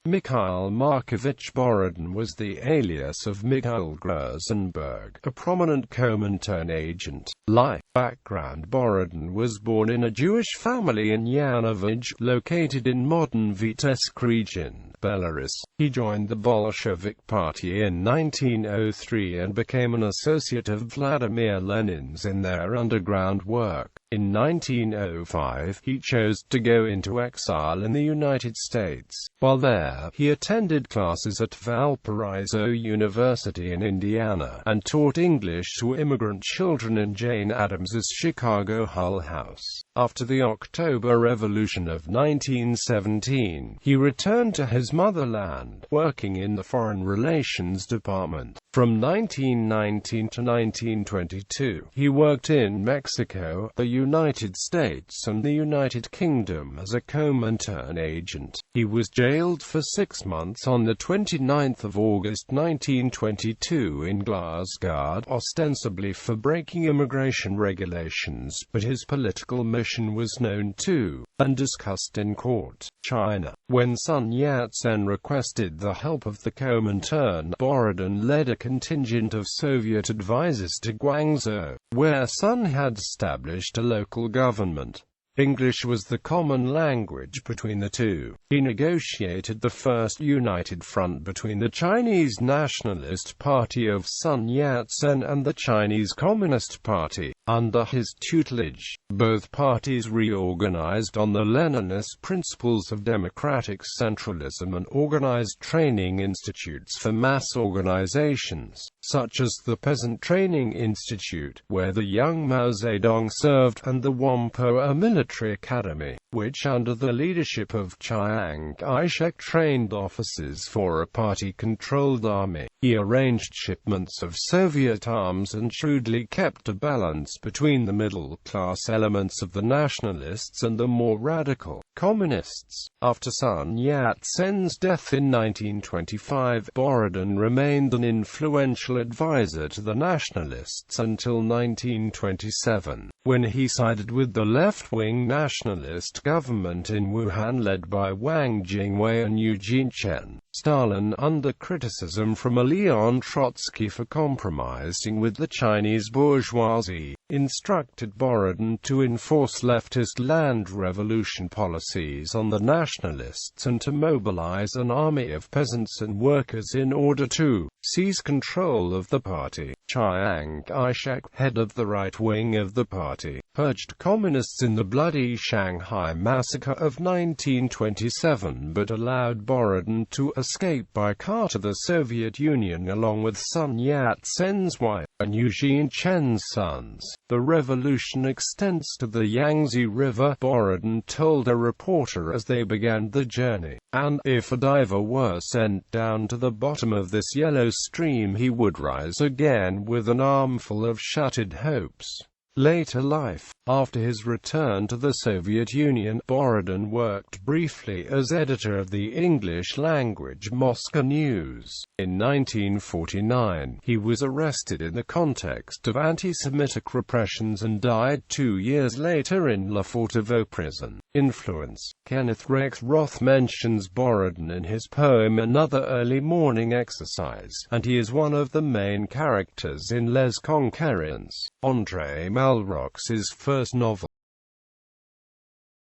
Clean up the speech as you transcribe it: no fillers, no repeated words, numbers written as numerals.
Mikhail Markovich Borodin was the alias of Mikhail Gruzenberg, a prominent Comintern agent. Life background: Borodin was born in a Jewish family in Yanovich, located in modern Vitebsk region, Belarus. He joined the Bolshevik Party in 1903 and became an associate of Vladimir Lenin's in their underground work. In 1905, he chose to go into exile in the United States. While there, he attended classes at Valparaiso University in Indiana, and taught English to immigrant children in Jane Addams's Chicago Hull House. After the October Revolution of 1917, he returned to his motherland, working in the Foreign Relations Department. From 1919 to 1922, he worked in Mexico, the United States and the United Kingdom as a Comintern agent. He was jailed for 6 months on the 29th of August 1922 in Glasgow, ostensibly for breaking immigration regulations, but his political mission was known to and discussed in court. China. When Sun Yat-sen requested the help of the Comintern, Borodin led a contingent of Soviet advisors to Guangzhou, where Sun had established a local government. English was the common language between the two. He negotiated the first united front between the Chinese Nationalist Party of Sun Yat-sen and the Chinese Communist Party. Under his tutelage, both parties reorganized on the Leninist principles of democratic centralism and organized training institutes for mass organizations, such as the Peasant Training Institute, where the young Mao Zedong served, and the Whampoa, a military academy, which under the leadership of Chiang Kai-shek trained officers for a party-controlled army. He arranged shipments of Soviet arms and shrewdly kept a balance between the middle-class elements of the nationalists and the more radical communists. After Sun Yat-sen's death in 1925, Borodin remained an influential advisor to the nationalists until 1927, when he sided with the left-wing nationalist government in Wuhan led by Wang Jingwei and Eugene Chen. Stalin, under criticism from Leon Trotsky for compromising with the Chinese bourgeoisie, instructed Borodin to enforce leftist land revolution policies on the nationalists and to mobilize an army of peasants and workers in order to seize control of the party. Chiang Kai-shek, head of the right wing of the party, purged communists in the bloody Shanghai massacre of 1927 but allowed Borodin to escape by car to the Soviet Union along with Sun Yat-sen's wife and Eugene Chen's sons. The revolution extends to the Yangtze River, Borodin told a reporter as they began the journey, and if a diver were sent down to the bottom of this yellow stream he would rise again with an armful of shattered hopes. Later life. After his return to the Soviet Union, Borodin worked briefly as editor of the English-language Moscow News. In 1949, he was arrested in the context of anti-Semitic repressions and died 2 years later in Lefortovo prison. Influence. Kenneth Rex Roth mentions Borodin in his poem Another Early Morning Exercise, and he is one of the main characters in Les Conquérants, André Malroch's first novel.